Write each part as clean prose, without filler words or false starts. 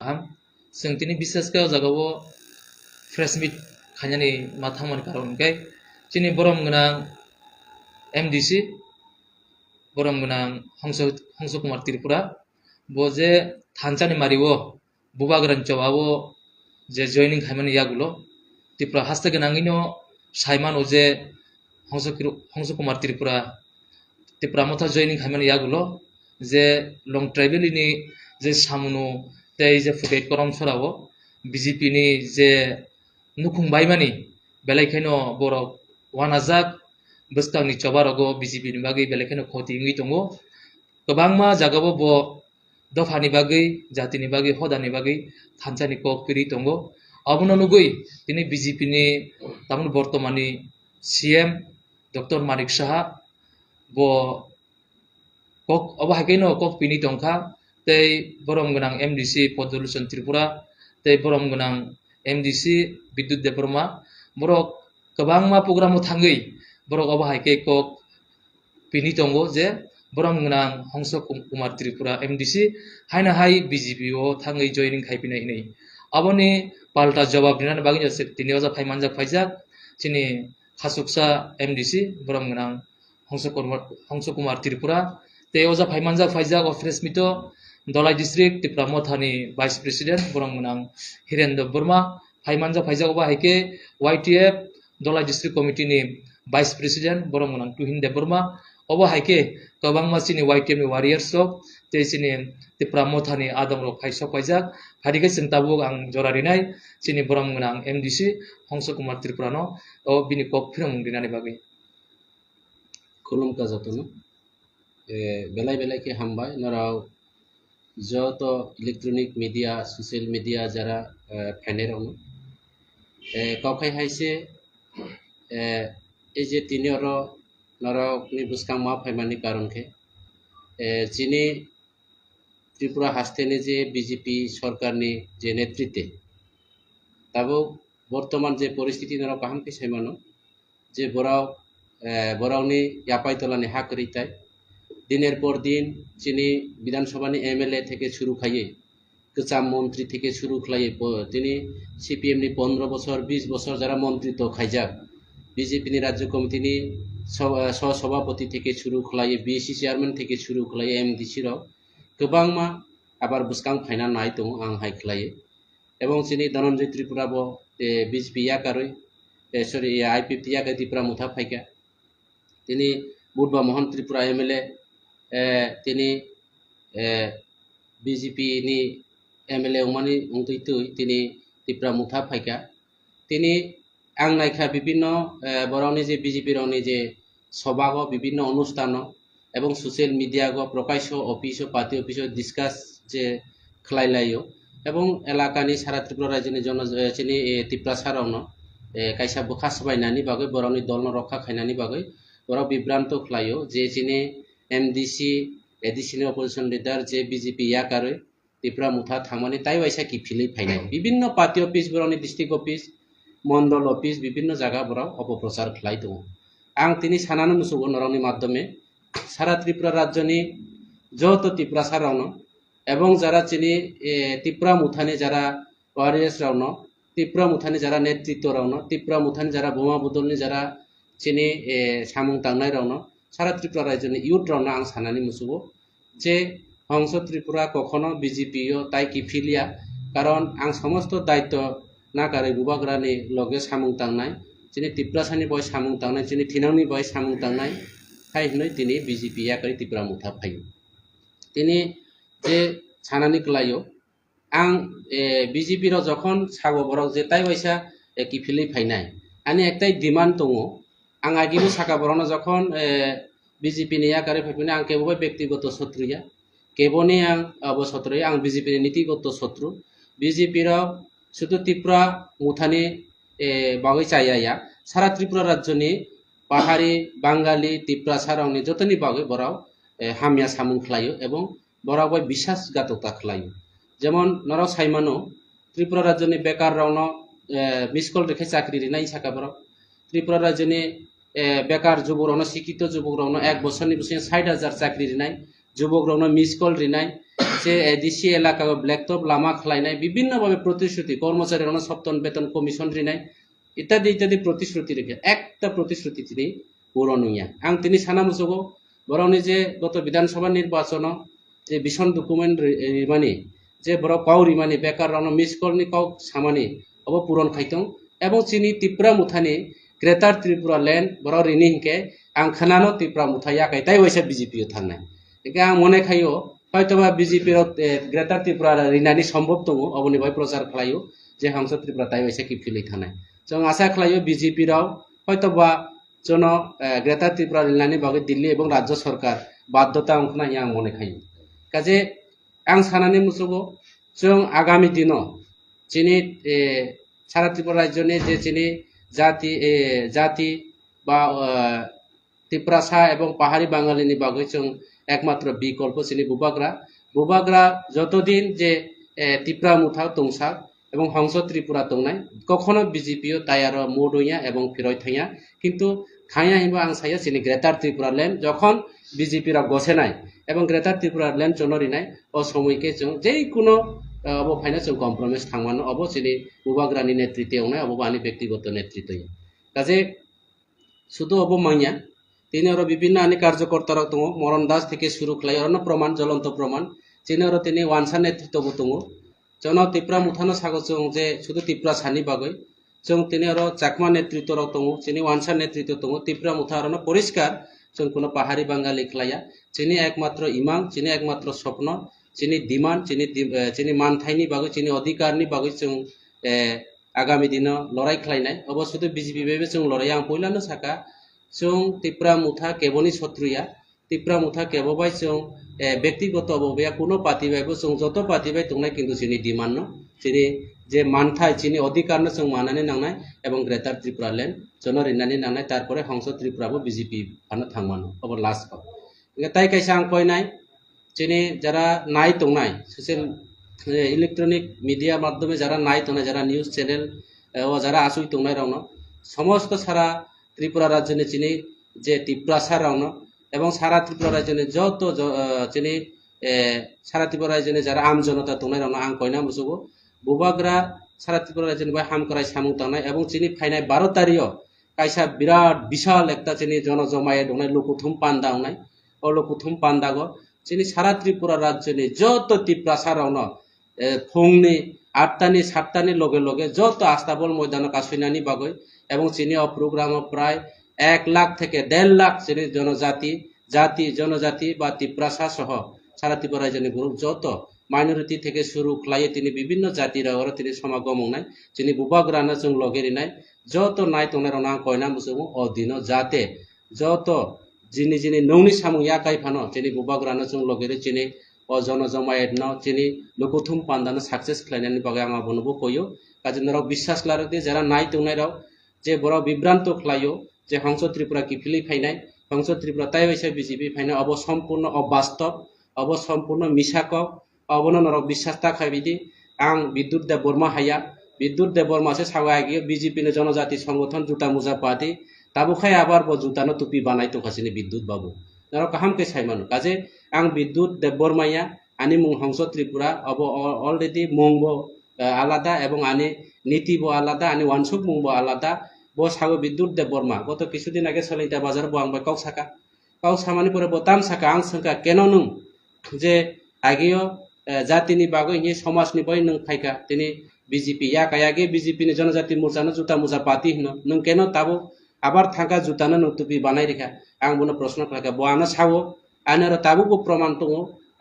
ham sing tini bises ke jagao fresh meat khanyani mathang man karon kai chini borom gnang MDC borom gnang Hongso Kumar Tripura bo je thanchani mariwo bubagran chawabo je joining khaimani yagulo Tripura haste gnangino Saiman oje Hongso Kumar Tripura Tripura motha joining khaimani yagulo je long tribal ini je samuno tei je futet korom sorao BJP ni je nukung baimani belai borok 1000 bostang ni chobarogo BJP ni bagi belai khoti ngi tongo kobangma jagabo bo dofani bagi jati ni bagi hoda ni bagi thanchani kok piri tongo abono nugui tini BJP ni tamun bortomani CM Dr. Manik Saha bo kok abo hakeno kok pini tongkha tei borom gnang MDC Podolution Tripura tei borom gnang MDC Bidut Debroma borok kobangma program thangai borok abo haike kok pini tongo je borom gnang Hongso Kumar Tripura MDC haina hai BJP o thangai joining khaipinai nei aboni palta jawab dinan bagi jase tini oja phaimanjak phaijak chini khasuksa MDC borom gnang Hongso Kumar Tripura te oja phaimanjak phaijak o fresh mito Dolai district Tripura mothani vice president borom gnang Hirendra Burma phaimanjak phaijak oba haike YTF Dolai district committee ni vice president borom gnang Tuhin Deburma oba haike kobangma chini YTF ni warriors rok te chini Tripura mothani adam rok phaisok phaijak harike sintabuk ang jorarinai chini borom gnang MDC Hongso Kumar Tripura no o bini kok phirong dinani bagi kulum ka jatono belai ke hambai narao যতো electronic media social media যারা ফ্যানেরও কাউখাই হাইছে এই যে তিনিওর নরকনি বুসকাং মা ফাইমানি কারণকে যিনি ত্রিপুরা হাস্তেনি যে BJP সরকারনি যে নেতৃত্বে তাবো বর্তমান যে পরিস্থিতি নর কাহামকে সাইমানো যে বরাওনি ইয়াপাইতলানি হা করিতাই দিনের পর দিন যিনি বিধানসভানি MLA থেকে শুরু খাইয়ে কচাম মন্ত্রী থেকে শুরু খাইয়ে তিনি CPM নি 15 বছর 20 বছর যারা মন্ত্রিত্ব খাইজাক বিজেপি নি রাজ্য কমিটি নি সভাপতি থেকে শুরু খাইয়ে BC চেয়ারম্যান থেকে শুরু খাইয়ে MDC রাও গোবাংমা আবার বুসকাং ফাইনা নাই দং আং হাই খাইয়ে এবং যিনি ধনঞ্জয় ত্রিপুরা ব বিজেপি ইয়াকারই সরি IPP ইয়াকা ত্রিপুরা মুথা ফাইকা তিনি বুধবা মোহন ত্রিপুরা MLA তিনি BJP ni MLA umani ungtuitui তিনি ত্রিপুরা মুথা ফাইকা তিনি আং নাইখা বিভিন্ন বরাউনি যে BJP রাউনি যে সভাগ বিভিন্ন অনুষ্ঠান এবং সোশ্যাল মিডিয়া গো প্রকাশ্য অফিস পার্টি অফিস ডিসকাস যে খাইলাইও এবং এলাকানি সারা ত্রিপুরা রাজ্যনি জন চিনি ত্রিপুরা সারাউন কাইসা বখা সবাইনানি বাগৈ বরাউনি দল রক্ষা খাইনানি বাগৈ বরাও বিভ্রান্ত খাইও যে চিনি MDC এডিশনাল অপোজিশন লিডার যে BJP ইয়াকারে ত্রিপুরা মুথা থামানি তাই ওয়াইসা কি ফিলি ফাইনাই বিভিন্ন পার্টি অফিস বরাউনি ডিস্ট্রিক্ট অফিস মন্ডল অফিস বিভিন্ন জায়গা বরাও অপপ্রচার খাই দङ আং তিনি সানানো মুসুগ নরনি মাধ্যমে সারা ত্রিপুরা রাজ্যনি যত ত্রিপুরা সারাউন এবং যারা চিনি ত্রিপুরা মুথানি যারা ওয়ারিয়ার্স রাউন ত্রিপুরা মুথানি যারা নেতৃত্ব রাউন ত্রিপুরা মুথানি যারা বোমা বদলনি যারা চিনি সামুং তাংনাই রাউন সারা ত্রিপুরা রাজ্যনি ইউথ রাউন আং সানানি মুসুগ যে হংস ত্রিপুরা কখনো BJPও তাই কি ফিলিয়া কারণ আং সমস্ত দায়িত্ব না কারে বুবাগ্রানি লগে সামুং তাংনাই যিনি ত্রিপুরা সানি বয় সামুং তাংনাই যিনি থিনাংনি বয় সামুং তাংনাই হাই হই তিনি BJP ইয়াকারি ত্রিপুরা মুথা ফাইও তিনি যে সানানি ক্লাইও আং BJP র যখন সাগো বরক যে তাই ওয়াইসা কি ফিলি ফাইনাই আনি একটাই ডিমান্ড দङ আং আগিবো সাকা বরনা যখন BJP ni yakare ফাইপিনে আং কেবো ব্যক্তিগত শত্রুয়া কেবনি আং অবশত্রুয়া আং BJP ni নীতিগত শত্রু BJP র শুধু ত্রিপুরা মুথানি বাগৈ চাইয়া সারা ত্রিপুরা রাজ্যনি পাহাড়ি বাঙালি ত্রিপুরা সারাউনি যতনি বাগৈ বরাও হামিয়া সামুং খাইও এবং বরাও বয় বিশ্বাসঘাতকতা খাইও যেমন নরাও সাইমানো ত্রিপুরা রাজ্যনি বেকার রাউন মিসকল রেখে চাকরি রিনাই সাকা বরাও ত্রিপুরা রাজ্যনি বেকার যুবক রাউন শিক্ষিত যুবক রাউন 1 বছরনি বসে 60,000 চাকরি রিনাই যুবক রাউন মিসকল রিনাই যে এডিসি এলাকা ব্ল্যাকটপ লামা খালাইনাই বিভিন্ন ভাবে প্রতিশ্রুতি কর্মচারী সপ্তম বেতন কমিশন রিনাই ইত্যাদি ইত্যাদি প্রতিশ্রুতি রেখে একটা প্রতিশ্রুতি তিনি পূরণ হইয়া আং তিনি সানা মুসুগো বরং যে গত বিধানসভা নির্বাচন যে ভীষণ ডকুমেন্ট রিমানি যে বড় কাউ রিমানি বেকার মিস করনি কাউ সামানি অব পূরণ খাইতং এবং চিনি ত্রিপুরা মুথানি গ্রেটার ত্রিপুরা ল্যান্ড বড় রিনি হিংকে আং খানানো ত্রিপুরা মুথাইয়া কাইতাই ওইসা বিজেপি থানায় একে আং মনে খাইও হয়তোবা বিজেপির গ্রেটার ত্রিপুরা রিনানি সম্ভব দङ অবনি ভাই প্রচার খালাইও যে হাংস ত্রিপুরা তাই ওইসা কি ফিলাই থানায় जों आशा खालायो বিজেপিরাও হয়তোবা জন গ্রেটার ত্রিপুরা রিনানি বাগै দিল্লি এবং রাজ্য সরকার বাধ্যতা अंखना आं মনে খাইयो কাজে आं सानानै मुसुगो जों आगामी दिनाव যিনি সারা ত্রিপুরা রাজ্যनि যে যিনি জাতি বা ত্রিপুরাসা এবং পাহাড়ি বাঙালিনি বাগै जों একমাত্র বিকল্প যিনি বুবাগ্রা যতদিন যে ত্রিপুরা মুথা তংসাক এবং হংস ত্রিপুরা দংনাই কখনো বিজেপিও তাই আর মোড়ইয়া এবং ফিরয় থাইয়া কিন্তু খাইয়া হিবা আং সাইয়া যিনি গ্রেটার ত্রিপুরা ল্যান্ড যখন বিজেপিরা গছে নাই এবং গ্রেটার ত্রিপুরা ল্যান্ড জনরিনাই ও সময়কে जों যে কোনো অব ফাইনা जों কম্প্রমাইজ থাংমানো অব যিনি বুবাগ্রানি নেতৃত্বে নাই অব আনি ব্যক্তিগত নেতৃত্বে কাজে শুধু অব মাইয়া তিনি আরো বিভিন্ন আনি কার্যকর্তারা দङ মরণ দাস থেকে শুরু খালাই অন্য প্রমাণ জ্বলন্ত প্রমাণ যিনি আরো তিনি ওয়ানসা নেতৃত্ব দङ জন ত্রিপুরা মুথানো সাগো जों যে শুধু ত্রিপুরা সানি বাগৈ जों তিনি আরো চাকমা নেতৃত্ব দङ যিনি ওয়ানসা নেতৃত্ব দङ ত্রিপুরা মুথা আরো পরিষ্কার जों কোনো পাহাড়ি বাঙালি খালাইয়া যিনি একমাত্র ইমাং যিনি একমাত্র স্বপ্ন যিনি ডিমান্ড যিনি মানথাইনি বাগৈ যিনি অধিকারনি বাগৈ जों আগামী দিন লড়াই খালাইনাই অব শুধু বিজেপি বেবে जों লড়াই আং পয়লানো সাকা जों ত্রিপুরা মুথা কেবনি শত্রুয়া ত্রিপুরা মুথা কেববাই जों ব্যক্তিগত অববেয়া কোনো পাতিবাইবো जों যত পাতিবাই দংনাই কিন্তু যিনি ডিমান্ড যিনি যে মানথাই যিনি অধিকার जों মানানি নাংনাই এবং গ্রেটার ত্রিপুরা ল্যান্ড জন রিনানি নাংনাই তারপরে Hansa ত্রিপুরাবো BJP Fanon থাংমানো of last তাই কাইসা আং কয়নাই যিনি যারা নাই দংনাই সোশ্যাল ইলেকট্রনিক মিডিয়া মাধ্যমে যারা নাই দংনাই যারা নিউজ চ্যানেল ও যারা আসুই দংনাই রাউনো সমস্ত সারা ত্রিপুরা রাজ্যনি যিনি যে ত্রিপুরাসা রাউনো এবং সারা ত্রিপুরা রাজ্যনি যত যিনি সারা ত্রিপুরা রাজ্যনি যারা আম জনতা দংনাই রাউনো আং কয়না মুসুগো বুবাগ্রা সারা ত্রিপুরা রাজ্যনি বাই হামকরাই সামু তাंनाय এবং যিনি ফাইনাय 12 তারিখ কাইসা বিরাট বিশাল একটা যিনি জনজমায়ে দংনাय লকুথুম পান্ডা আংनाय ও লকুথুম পান্ডাগো যিনি সারা ত্রিপুরা রাজ্যনি যত ত্রিপুরাসা রাউনো ফুংনি 8টানি 7টানি লগে লগে যত আস্তাবল ময়দান কাসুইনানি বাগৈ এবং যিনি প্রোগ্রাম প্রায় 1 লাখ থেকে 1.5 লাখ যিনি জনজাতি বা ত্রিপুরাসা সহ সারা ত্রিপুরা রাজ্যনি গ্রুপ যত মাইনরিটি থেকে শুরু খালাইয়ে তিনি বিভিন্ন জাতির তিনি সমাগম নাই যিনি বুবাগ্রানা जों লগেরিনাই যত নাই দংনাই রাউনো আং কয়না মুসুগো অদিন যাতে যত যিনি যিনি নৌনি সামু ইয়াকাই ফানো যিনি বুবাগ্রানা जों লগেরি যিনি ও জনজমায়েত ন যিনি লকুথুম পান্ডানো সাকসেস খালাইনানি বাগै আং আবনবো কইও কাজে নরক বিশ্বাস লারদে যারা নাই দংনাই রাও যে বড় বিভ্রান্ত খালাইও যে হংস ত্রিপুরা কি ফিলি ফাইনাই হংস ত্রিপুরা তাই হইছে বিজেপি ফাইনাই অব সম্পূর্ণ অবাস্তব অব সম্পূর্ণ মিছাক অবন নরক বিশ্বাস তাখাই বিদি আং বিদ্যুৎ দেব বর্মা হাইয়া বিদ্যুৎ দেব বর্মা সে সাগায় গিয়ে বিজেপি নে জনজাতি সংগঠন জুতা মুজা পাতি তাবু খাই আবার জুতানো টুপি বানাই তো খাসিনি বিদ্যুৎ বাবু নরক হামকে সাইমানো কাজে আং বিদ্যুৎ দেব বর্মাইয়া আনি মুং হংস ত্রিপুরা অব অলরেডি মুংবো আলাদা এবং আনি নীতিবো আলাদা আনি ওয়ানসুক মুংবো আলাদা বো সাগো বিদ্যুৎ দেব বর্মা গত কিছুদিন আগে সলিতা বাজার বো আংবাই কাউ সামানি পরে বতাম সাকা আং সংকা কেন নুং যে আগেও জাতিनि बागै नि समाजनि बै नों फाइका दिनै बिजेपि याकायागे बिजेपि नि जनजाति मोर्चानो जुता मुजा पाती हिनो नों केनो ताबो आबार थांका जुतानो नों टुपि बानाय रेखा आं बुनो प्रश्न खालाका बो आनो सावो आनो ताबो बो प्रमाण दङ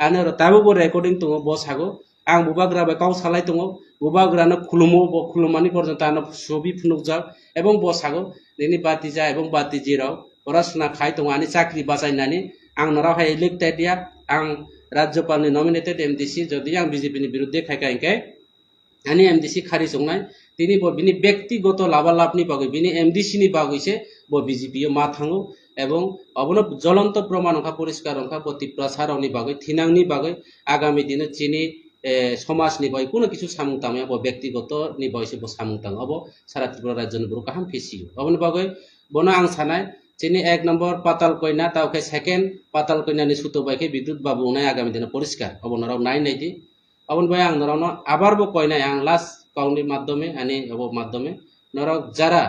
आनो ताबो बो रेकर्डिं दङ बो सागो आं बुबाग्रा बे काउ सालाय दङ बुबाग्रानो खुलुमो बो खुलुमानि पर्यन्त आनो छबि फुनुकजा এবং बो सागो दिनै बातिजा এবং बातिजिराव পড়াশোনা খাই दङ आनि चाकरि बाजायनानै आं नरावहाय इलेक्टेड या आं राज्यपाल नमिनेटेड एमडीसी যদি आं বিজেপিनि বিরুদ্ধে খাইকাইকে आनि एमडीसी खारि संनाय তিনি বিনি ব্যক্তিগত লাভালাভনি বাগৈ বিনি এমডিসিনি বাগৈছে ব বিজেপি মা থাঙ্গো এবং অবন জ্বলন্ত প্রমাণ অংকা পরিষ্কার অংকা ত্রিপুরাসারনি বাগৈ থিনাংনি বাগৈ আগামী দিনে চিনি সমাজনি বাই কোনো কিছু সামুংতামে ব ব্যক্তিগত নি বাইছে ব সামুংতাং অব সারা ত্রিপুরা রাজ্যनि ব্রু কাহাম ফেসিও অবন বাগৈ বনা আং সানায় চিনি 1 নম্বর পাতাল কইনা তাওকে সেকেন্ড পাতাল কইনা নি সুতো বাইকে বিদ্যুৎ বাবু উনাই আগামী দিনে পরিষ্কার অবনরাও নাই নাইদি অবন ভাই আং নরানো আবার বো কইনাই আং লাস্ট কাউন্টনি মাধ্যমে আনি অব মাধ্যমে নরক যারা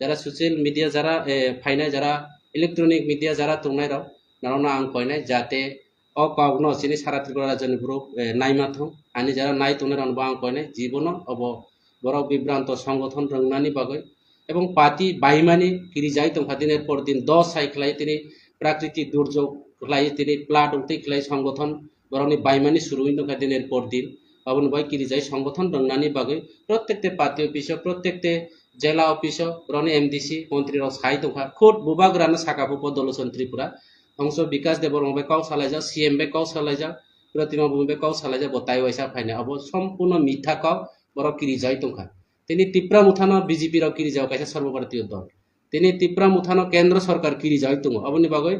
যারা সোশ্যাল মিডিয়া যারা ফাইনাই যারা ইলেকট্রনিক মিডিয়া যারা তুংনাই রাও নরানো আং কইনাই যাতে অ কাউনো চিনি সারা ত্রিপুরা রাজ্যনি গ্রুপ নাইমাথং আনি যারা নাই তুংনাই রানো আং কইনাই জীবন অব বড় বিভ্রান্ত সংগঠন রংনানি বাগৈ এবং পাতি বাইমানি কিরি যাই তংখা দিনের পর দিন 10 সাইক্লাই তিনি প্রাকৃতিক দুর্যোগ লাই তিনি প্লাট উঠতে লাই সংগঠন বরংনি বাইমানি শুরু হইন তংখা দিনের পর দিন বাবন ভাই কিরি যাই সংগঠন রংনানি বাগৈ প্রত্যেকতে পাতি অফিস প্রত্যেকতে জেলা অফিস রনি এমডিসি মন্ত্রী র সাই তংখা খুদ বুবাগ্রানো সাকাপো দলসন ত্রিপুরা অংশ বিকাশ দেবরং বে কাউ সালাইজা সিএম বে কাউ সালাইজা প্রতিমা ভূমি বে কাউ সালাইজা বতাই ওইসা ফাইনে অব সম্পূর্ণ মিথ্যা কাউ বড় কিরি যাই তংখা তিনি তিপ্রা মুথানো বিজেপি রাও কিরি যাও কাইসা সর্বভারতীয় দল তিনি তিপ্রা মুথানো কেন্দ্র সরকার কিরি যাই তুঙ্গ অবনি বাগৈ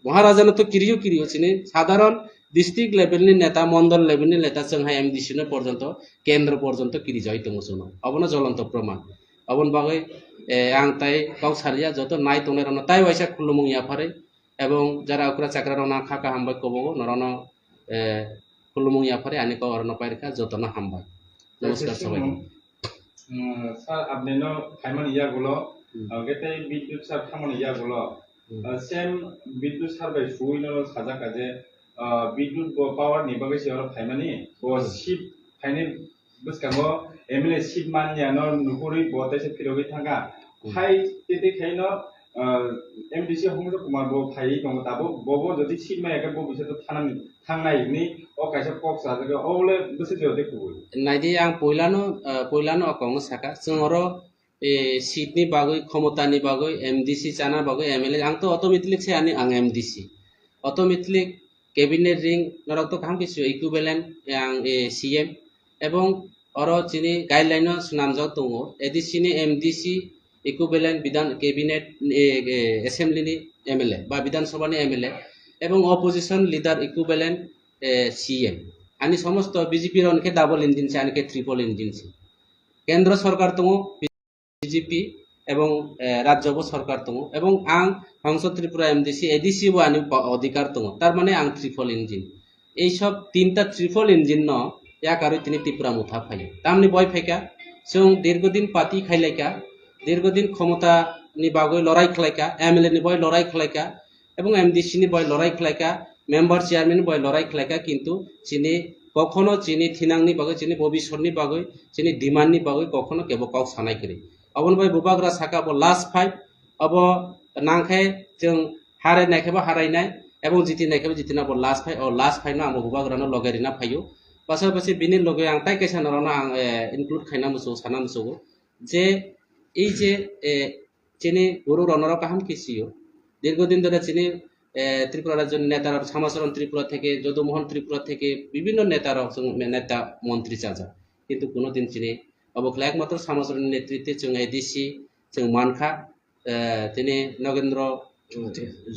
মহারাজানো তো কিরিও চিনি সাধারণ ডিস্ট্রিক্ট লেভেলনি নেতা মন্ডল লেভেলনি নেতা जोंहा एमडीसी পর্যন্ত কেন্দ্র পর্যন্ত কিরি যাই তুঙ্গ শুনো অবন জ্বলন্ত প্রমাণ অবন বাগৈ আং তাই কাউ সারিয়া যত নাই তনে রন তাই ওইসা খুলুমুং ইয়াফারে এবং যারা ওকরা চাকরা রনা খাকা হামবাই কবগো নরন খুলুমুং ইয়াফারে আনি কাউ অরন পাইরখা যত না হামবাই নমস্কার সবাই স্যার আপনি নো খাইমান ইয়াগুলো গেতে বিদ্যুৎ সার খামান ইয়াগুলো সেম বিদ্যুৎ সার বাই সুইনো সাজা কাজে বিদ্যুৎ পাওয়ার নিবাগে সিওর খাইমানি ও শিপ খাইনি বুসকামো এমএলএ শিপ মানিয়ানো নুকুরি বতেসে ফিরগি থাকা খাই তেতে খাইনো एमडीसी हमरो कुमार बो फाइ दङ दाबो बबो जदि सिमा एके बो बिसोर थांनायनि अ कायसा पक्स जाजो अले बोसे जदि कुबो नाइदि आं पयलानो अकाउंट साका जोंरो सीटनि बागै क्षमतानि बागै एमडीसी जाना बागै एमएलए आं तो ऑटोमेटिक से आं एमडीसी ऑटोमेटिक कैबिनेट रिंग नरक तो काम किसु इक्विवेलेंट आं सीएम एवं अरो चिनि गाइडलाइन सुनामजाव दङ एडिसिनि एमडीसी इक्विवेलेंट विधान कैबिनेट एसेंबली एमएलए बा विधानसभा एमएलए एवं अपोजिशन लीडर इक्विवेलेंट सीएम आनी समस्त बीजेपी रनके डाबल इंजिन से आनी के ट्रिपल इंजिन से केंद्र सरकार दङ बीजेपी एवं राज्य सरकार दङ एवं आं हंस त्रिपुरा एमडीसी एडीसी बो आनी अधिकार दङ तार माने आं ट्रिपल इंजिन এই সব তিনটা ট্রিপল ইঞ্জিন ন এক আর তিনি ত্রিপুরা মুথা ফাই তামনি বয় ফাইকা जों দীর্ঘদিন পাতি খাইলাইকা দীর্ঘদিন ক্ষমতা নি বাগৈ লড়াই খেলাইকা এমএলএ নি বয় লড়াই খেলাইকা এবং এমডিসি নি বয় লড়াই খেলাইকা মেম্বার চেয়ারম্যান বয় লড়াই খেলাইকা কিন্তু চিনি কখনো চিনি থিনাংনি বাগৈ চিনি ভবিষ্যৎনি বাগৈ চিনি ডিমান্ডনি বাগৈ কখনো কেব কাউ সানাই করি অবন বয় বুবাগ্রা সাকা ব লাস্ট ফাইট अब नांखाय जों हारे नायखेबा हारायनाय এবং জিতি নাইखेबा जितिना ब लास्ट फाइट और लास्ट फाइट ना आम बुबाग्रानो लगारिना फायो पासापासि बिनि लगे आं ताइ कैसा नराना आं इनक्लुड खाइना मुसो साना मुसो जे এই যে চিনি গুরু রনর কাহাম কিসিও দীর্ঘদিন ধরে চিনি ত্রিপুরা রাজ্যের নেতারা সমাচরণ ত্রিপুরা থেকে যদুমোহন ত্রিপুরা থেকে বিভিন্ন নেতারা নেতা মন্ত্রী চাজা কিন্তু কোনোদিন চিনি অবখলা একমাত্র সমাচরণের নেতৃত্বে जों एडीसी जों मानखा তিনি নগেন্দ্র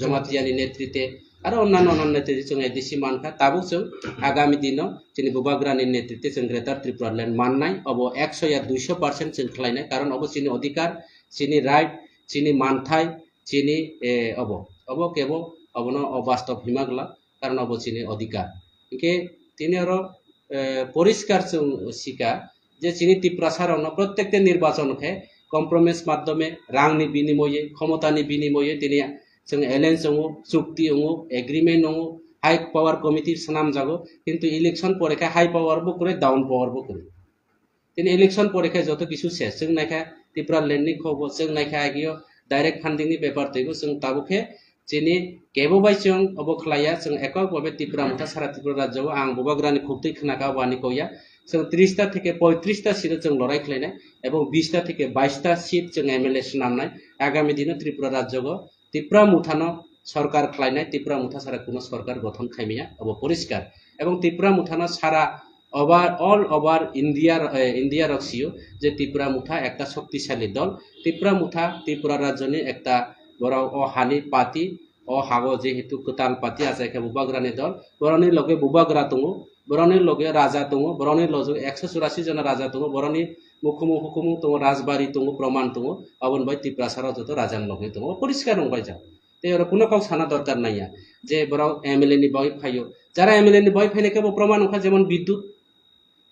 জমাতিয়ানি নেতৃত্বে আর অন্যান্য নেতৃত্বে जों एडीसी मानखा তাবো जों आगामी दिनाव चिनि बुबाग्रानि नेतृत्वे जों ग्रेटर त्रिपुरा लैंड माननाय अब 100 या 200% जों खालायनाय कारण अब चिनि अधिकार चिनि राइट चिनि मानथाय चिनि अब केबो अबनो अबास्तव हिमागला कारण अब चिनि अधिकार इके तिनि आरो परिष्कार जों सिका जे चिनि त्रिपुरा सारावनो प्रत्येकटे निर्वाचन खे कम्प्रोमाइज माध्यमे रांनि बिनिमये क्षमतानि बिनिमये तिनि जों एलायन्स दङ चुक्ति दङ एग्रीमेंट दङ हाई पावर कमिटी नाम जागो किंतु इलेक्शन परीक्षा हाई पावर बो करे डाउन पावर बो करे तिनि इलेक्शन परीक्षा जत किछु सेस जों नायखा त्रिपुरा लैंडनि खबर जों नायखा आगियो डायरेक्ट फंडिंगनि पेपर तैगो जों ताबुखे चिनि केबो बाय जों अब खलाया जों एकाव बबे त्रिपुरा मुथा सारा त्रिपुरा राज्यआव आं बुबाग्रानि खुबतै खनाका वानि कया जों 30 टा থেকে 35 टा सीट जों लड़ाई खलायनाय एवं 20 टा থেকে 22 टा सीट जों एमएलए सुनामनाय आगामी दिन त्रिपुरा राज्यआव त्रिपुरा मुथानो सरकार खलायनाय त्रिपुरा मुथा सारा कोनो सरकार गठन खाइमिया अब परिष्कार एवं त्रिपुरा मुथानो सारा ऑल ओवर इंडिया रखियो जे त्रिपुरा मुथा एकटा शक्तिशाली दल त्रिपुरा मुथा त्रिपुरा राज्यनि एकटा बड़ हानि पार्टी हागो जेहेतु कोताल पार्टी आजायखा बुबाग्रानि दल बरनि लगे बुबाग्रा दङ boroni loge raja tongo boroni loge 184 jona raja tongo boroni mukhumu hukumu tongo rajbari tongo proman tongo abon bai tiprasaro joto rajang loge tongo poriskar nongbai ja te ora kuno kaw sana দরকার নাইয়া যে বড় MLA নি বই ফাইও যারা MLA নি বই ফাইলে কেবল প্রমাণ ওখা যেমন বিদ্যুৎ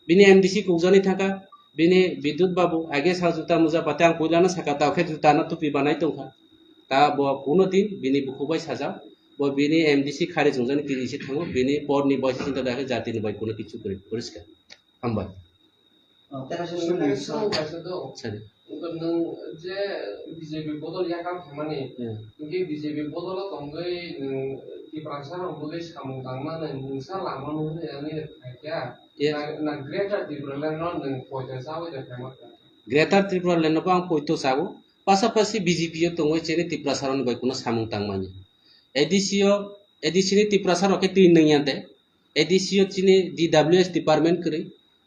bini MDC kukjani thaka bini bidut babu age sa juta muja pate ang puilana saka ta khe juta na tupi banai tongkha ta bo kuno din bini bukubai saja bo bini MDC khare jungjani PDC thango bini por ni boy sinta dakhe jati ni boy kuno kichu kore poriskar hambai sari nung je BJP bodol yakam thamani ngi BJP bodol tongai ki prasana bodol samung tangma nung sa lama nung ani kya na greater Tripura non nung poita sawe de thamak Greater Tripura leno bang poito sago pasapasi BJP yo tongoi chene tiprasaron boy kuno samung tangmanya edisio tiprasaro ke tin ningante edisio chini DWS department kri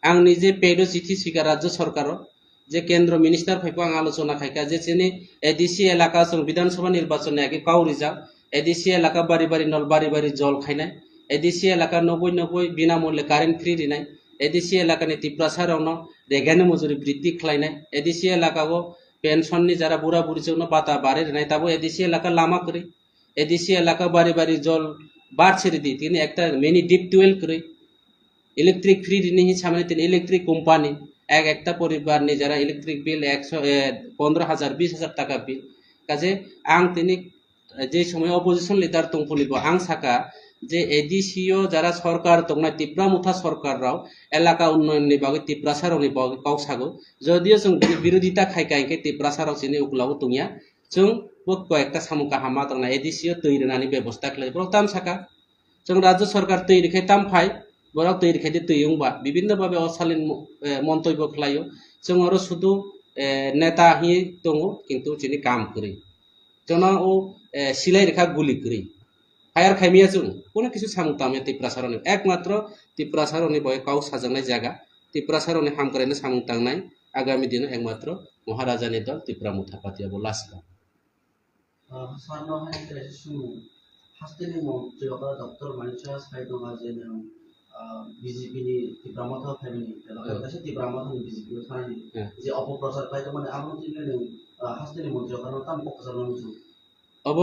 ang nije pedo chithi sika rajya sarkaro যে কেন্দ্র minister ফাইপাং আলোচনা খাইকা যে চিনি ADC এলাকা বিধানসভা নির্বাচনে আগে কাউরি যাও এডিসি এলাকা বাড়ি বাড়ি নল বাড়ি বাড়ি জল খাইনাই এডিসি এলাকা 90 বিনামূল্যে কারেন্ট ফ্রি দিনাই এডিসি এলাকা নি তিপ্রাসারন রেগানি মজুরি বৃদ্ধি খাইনাই এডিসি এলাকাও পেনশননি যারা বুড়া বুড়ি জন্য পাতা বাড়ে নাই তাবো এডিসি এলাকা লামা করে এডিসি এলাকা বাড়ি বাড়ি জল বার ছেড়ে দি তিনি একটা মিনি ডিপ টুয়েল করে ইলেকট্রিক ফ্রি দিনে সামনে তিনি ইলেকট্রিক কোম্পানি একটা পরিবার নি যারা ইলেকট্রিক বিল 15,000 20,000 টাকা বিল কাজে আং তিনি যে সময় অপোজিশন লিডার তংপুলিব আং সাকা যে এডিসিও যারা সরকার তংনা তিপ্রা মুথা সরকার রাও এলাকা উন্নয়ন নি বাগে তিপ্রাসার নি বাগে কাউসাগো যদিও जों বিরোধিতা খাইকাইকে তিপ্রাসার চিনি উকলাও তুমিয়া जों বক একটা সামুকা হামা তংনা এডিসিও তৈরিনানি ব্যবস্থা খাই প্রথম সাকা जों রাজ্য সরকার তৈরি খাই তাম ফাই বরাক তৈরি খাইতে তৈয়ংবা বিভিন্নভাবে অশালীন মন্তব্য খালাयो जों আরো শুধু নেতা হি দङो কিন্তু যিনি কাম করি জনা ও সিলাই রেখা গুলি করি ফায়ার খাইমিয়া जों কোনো কিছু সামুতামে তিপ্রাসারনে একমাত্র তিপ্রাসারনে বয় কাউ সাজানাই জায়গা তিপ্রাসারনে হাম করেনে সামুতাংনাই আগামী দিনে একমাত্র মহারাজানি দল ত্রিপুরা মুথা পাতিয়াবো লাসকা সানো হাই সুমু হাস্তেনি মন্ত্রী অপরাধ দপ্তর মানিচা সাইদমা জেনে BJP ni Tipramotha family এলাকার কাছে Tipramotha BJP থানানি যে অপপ্রচার পাইতো মানে আমন্ত্রণ নিলেন হাসতেনি মন্ত্রী কারণ তাম প্রচার মানুষ অব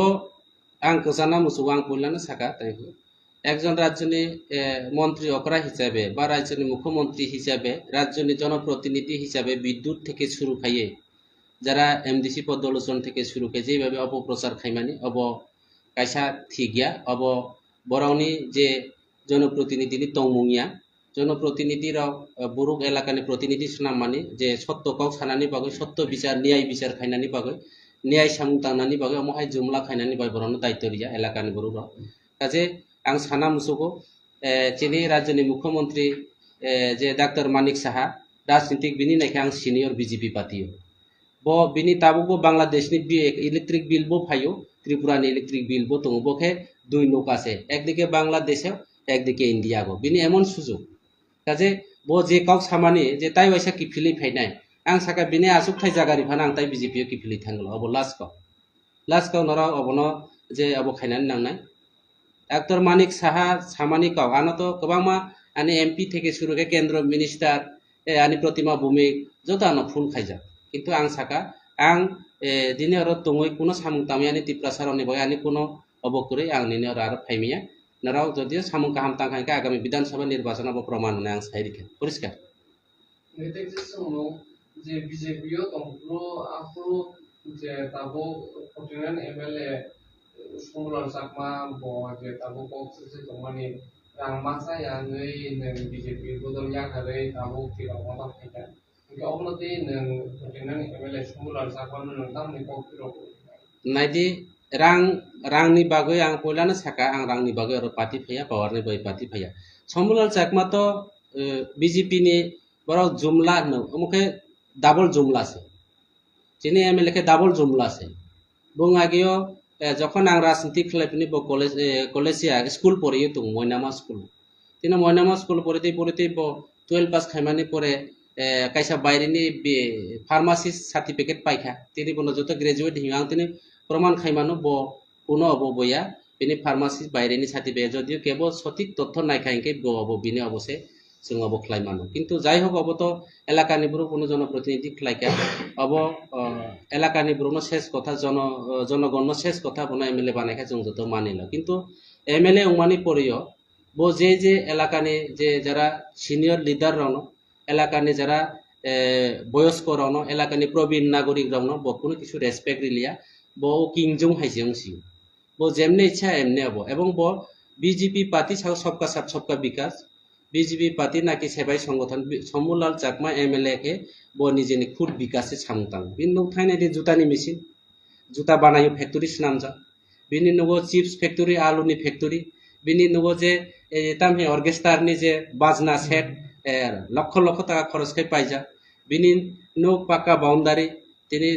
আং কোসানা মুসুবাং পুলানা সাকা তাইবো একজন রাজ্যনি মন্ত্রী অকরা হিসাবে বা রাজ্যনি মুখ্যমন্ত্রী হিসাবে রাজ্যনি জনপ্রতিনিধি হিসাবে বিদ্যুৎ থেকে শুরু খাইয়ে যারা এমডিসি পদলোচন থেকে শুরু খাই যেভাবে অপপ্রচার খাইমানি অব কাইসা থিগিয়া অব বরাউনি যে জনপ্রতিনিধি তংমুঙিয়া জনপ্রতিনিধির বুরুক এলাকানি প্রতিনিধি সুনামানি যে সত্য কাউ সানানি বাগৈ সত্য বিচার ন্যায় বিচার খাইনানি বাগৈ ন্যায় সামুং তাंनानि बागै अमहाय जुमला खायनानि बाय बरनो दायित्व रिया एलाकानि बरुर काजे आं साना मुसुको चिनि राज्यनि मुख्यमंत्री जे डाक्टर मानिक साहा राजनीतिक बिनि नायखे आं सिनियर बीजेपी पार्टी बो बिनि ताबुबो बांग्लादेशनि इलेक्ट्रिक बिल बो फायो त्रिपुरानि इलेक्ट्रिक बिल बो दङ बखे दुई नोक আছে একদিকে বাংলাদেশে একদিকে ইন্ডিয়া গো बिनि एमन सुजुग काजे बो जे काउ सामानि जे ताइ वाइसा किफिलि फायनाय आं साका बिनि आसुक थाइ जागारि फाना आं ताइ बीजेपी किफिलि थांगल अब लास्ट काउ नरा अबनो जे अब खायनानै नांनाय डाक्टर मानिक साहा सामानि काउ आनो तो गोबांमा आनि एमपी থেকে শুরু করে কেন্দ্র মিনিস্টার आनि प्रतिमा भूमिक जतानो फुल खायजा किन्तु आं साका आं दिने अर तङै कुनो सामुं तामियानि तिप्रासारनि बय आनि कुनो अबकरै आं निने अर फाइमिया नराव যদিও সামুं কাহাম तांखायका आगामी विधानसभा निर्वाचन अब प्रमाण होना आं साइरिखे परिष्कार नेते जे समाव जे बीजेपीयो तंफ्रो आफ्रो जे ताबो पटिनान एमएलए सुमलार साकमा बो जे ताबो बक्स जे तमानि रांमासा याङै नों बीजेपी बदल याखारै ताबो तिरावा बाखायदा कि अबनते नों पटिनान एमएलए सुमलार साकमा नों तामनि बक्तिरो नाइदि रांनि बागै आं पयलानो साका आं रांनि बागै अर पार्टी फैया पावारनि बाय पार्टी फैया समलाल चाकमा तो बीजेपी नि बराव जुमला न ओमके डाबल जुमला से जिनि एमएलए के डाबल जुमला से बुं आगियो যখন आं राजनीति खलायफिनि ब कलेजिया स्कुल पढ़ियो तो मयनामा स्कुल तिनो मयनामा स्कुल पढ़िते ब 12 पास खायमानि परे कायसा बायरिनि फार्मासिस्ट सार्टिफिकेट पाइखा तिनि बनो जतो ग्रेजुएट हिं आं तिनि प्रमाण खायमानो ब कुनो अब बया bini pharmacy বাইরেনি সার্টিফিকেট যদিও কেবল সঠিক তথ্য নাইখাইকে বব বিনি অবশ্যই जों अब ख्लाय मानो किन्तु जाय हक अब तो एलाकानि बुरु कोनो जनप्रतिनिधि ख्लायका अब एलाकानि बुरुनो शेष कथा जनगण शेष कथा बना एमएलए बानायखा जों जतो मानिला किन्तु एमएलए उमानि परियो बो जे एलाकानि जे जरा सिनियर लिडार रावनो एलाकानि जरा बयस्क रावनो एलाकानि प्रवीण नागरिक रावनो बकुनो किछु रेसपेक्ट रिलिया बो किंगजों हाइजेंसि बो जेमने इच्छा एमने अब एवं बो बीजेपी पार्टी साव सबका साथ सबका विकास बीजेपी पार्टी नाकि सेबाय संगठन शम्भुलाल चाकमा एमएलए के बो निजेनि खुद विकास से सामतां बिन नुग थाइने दि जुतानि मेसिन जुता बानायो फैक्टरि नामजा बिनि नुगो चिप्स फैक्टरि आलुनि फैक्टरि बिनि नुगो जे तामहि अर्केस्ट्रानि जे बाजना सेट लक्ष लक्ष टाका खरच खाय पाइजा बिनि नुग पाका बाउंडारि तिनि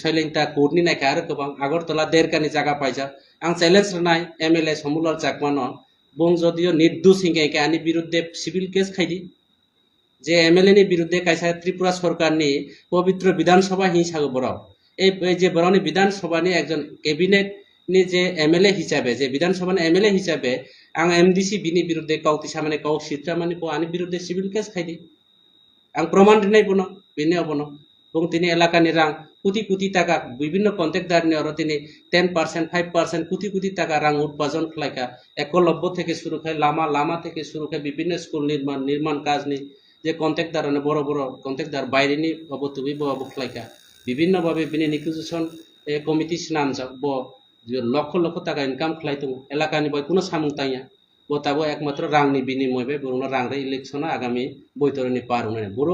सैलेंटा कोर्टनि नायखा आरो गोबां आगरतला देरकानि जागा पाइजा आं चैलेंज होनाय एमएलए शम्भुलाल चाकमानो बुं जदियो निर्दोष हिंगायके आनि बिरुद्धे सिविल केस खायदि जे एमएलए नि बिरुद्धे कायसा त्रिपुरा सरकारनि पवित्र विधानसभा हिंसा बराव ए जे बरावनि विधानसभानि एकजन कैबिनेट नि जे एमएलए हिसाबे जे विधानसभानि एमएलए हिसाबे आं एमडीसी बिनि बिरुद्धे काउतिसा माने काउ सित्रा माने बो आनि बिरुद्धे सिविल केस खायदि आं प्रमाण दिनाय बनो बिनि अबनो बुं तिनि एलाकानि रां कोटी कोटी टाका विभिन्न कन्ट्रेक्टारनि और तिनि 10% 5% कोटी कोटी टाका रां उत्पादन खालायका एकलब्य থেকে শুরু করে लामा থেকে শুরু করে বিভিন্ন স্কুল নির্মাণ কাজনি যে কন্ট্রাক্টারনে বড় বড় কন্ট্রাক্টার বাইরেনি অবতুবি বব খালায়কা বিভিন্ন ভাবে বিনি নিকুজিশন কমিটি নাম যাব লক্ষ লক্ষ টাকা ইনকাম খালাইতো এলাকাनि বয় কোনো সামুংতাইয়া বতাবো একমাত্র রাংনি বিনিময়বে বরং রাংরে ইলেকশন आगामी বৈতরনি পারুনে বড়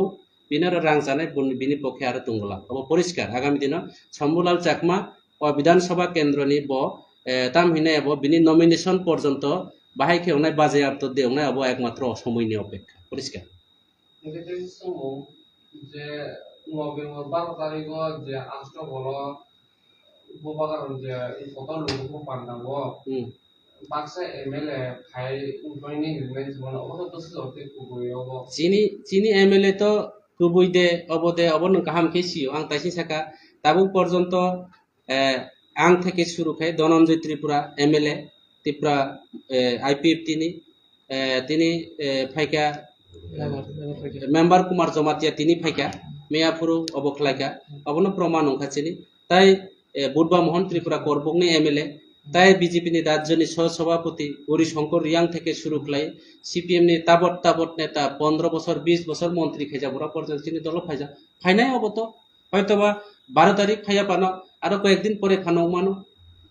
बिनार रां जानाय बिनि पक्षे आरो दंगला अब परिष्कार आगामी दिन शम्भुलाल चाकमा विधानसभा केन्द्रनि ब तामहिनाय अब बिनि नमिनेशन पर्यन्त बाहाय खेवनाय बाजेयाप्त देवनाय अब एकमात्र समयनि अपेक्षा परिष्कार इंगेटेज समाव जे नभेम्बर 12 तारिखआव जे आष्ट बल बबागार जे फटा लोगोखौ पान्दांगो बाक्सा एमएलए फाइ उनफाइनि हिरनाय जमन अबो दसे जते कुबोयाव चिनी एमएलए तो कुबुइदे अबदे अबन गाहाम केसियो आं ताइसि साका ताबु पर्यन्त आं थेके शुरू खाय धनन्जय त्रिपुरा एमएलए त्रिपुरा आईपीएफ तिनी फाइका मेम्बर कुमार जमातिया तिनी फाइका मेयापुरु अबखलायका अबनो प्रमाण ओंखाचिनि ताइ बुधबा मोहन त्रिपुरा करबंनि एमएलए ताइ बीजेपी नि राज्यनि सह सभापति गौरी शंकर रियां থেকে শুরু খাই सीपीएम नि ताबत नेता 15 বছর 20 বছর মন্ত্রী খাইजा बरा पर्यन्त चिनि दल फाइजा फाइनाय अबतो হয়তোবা 12 तारिख फाइया पानो आरो कয়েকদিন পরে ফানো मानो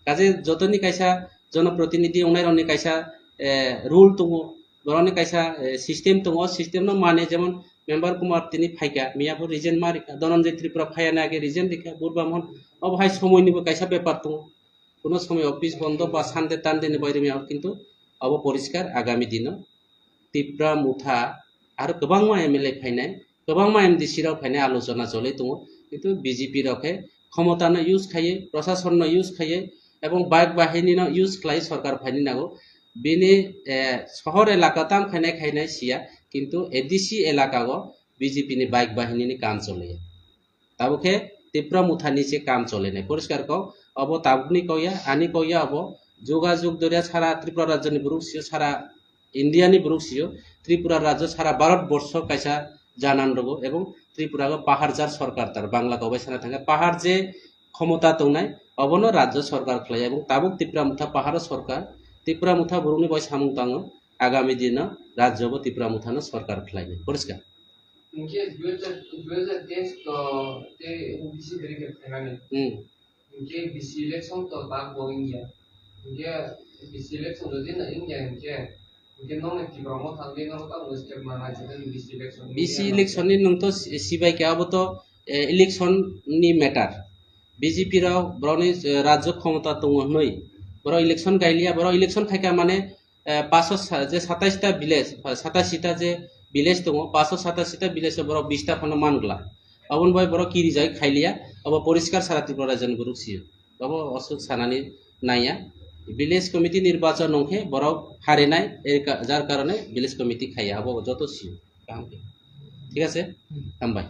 काजे जतनि कायसा जनप्रतिनिधि उनायरनि कायसा रूल दङ बरनि कायसा सिस्टेम दङ सिस्टेम न माने जेमन मेम्बर कुमार तिनि फाइका मियापुर रिजन मारिका धनन्जय त्रिपुरा फायाना आगे रिजन दिखा बुधबा मोहन अब हाय समयनिबो कायसा बेपार दङ কোনো সময় অফিস বন্ধ বা সানডে টানডেनि বাইরে মেয়াव किन्तु अब परिष्कार आगामी दिन त्रिपुरा मुथा आरो गोबांमा एमएलए फाइनाय गोबांमा एमडीसी राव फाइनाय आलोचना चले दङ किन्तु बीजेपी रावखे क्षमतानो यूज खायो प्रशासननो यूज खायो एवं बाइक बाहिनीनो यूज खालाय सरकार फाइनि नागो बिनि शहर एलाकाताम खायनाय सिया किन्तु एडीसी एलाकागो बीजेपी नि बाइक बाहिनीनि काम चले ताबुखे त्रिपुरा मुथानि से काम चले परिष्कार को अब ताबुनि कया आनी कया अब जोगाजोग दरिया सारा त्रिपुरा राज्यनि बुरुकसियो सारा इंडियानि बुरुकसियो त्रिपुरा राज्य सारा भारतवर्ष कायसा जानान रगो एवं त्रिपुरा पाहाड़ जार सरकार तार बांग्ला गबाय साना थांगा पाहाड़ जे क्षमता दंनाय अबनो राज्य सरकार खलाय एवं ताबुक त्रिपुरा मुथा पाहाड़ सरकार त्रिपुरा मुथा बुरुनि बय सामुं ताङो आगामी दिन राज्यबो त्रिपुरा मुथानो सरकार खलाय परिष्कार इनके 2010 तो ते बीसी तरीके फाइनाने इनके बीसी इलेक्शन तो ताक बोइंगिया इनके बीसी इलेक्शन जो दिन इंडिया इनके नोने तिब्रामो थांगे न ता स्टेप माना जे बीसी इलेक्शन नि नंग तो सिबाय के अब तो इलेक्शन नि मैटर बीजेपी राव ब्रनि राज्य क्षमता दङ नै बरो इलेक्शन गाइलिया बरो इलेक्शन थाका माने 500 जे 27 टा विलेज 87 टा जे विलेज दङ 587 टा विलेज बरो 20 टा फनो मानगला अबन भाई बरो किरि जाय खाइलिया अब परिष्कार सारा त्रिपुरा राज्यनि बुरुकसियो अब असुक सानानि नाया विलेज कमिटी निर्वाचन नंखे बरो हारेनाय जार कारणे विलेज कमिटी खाया अब जतो सियो ठीक আছে हामबाय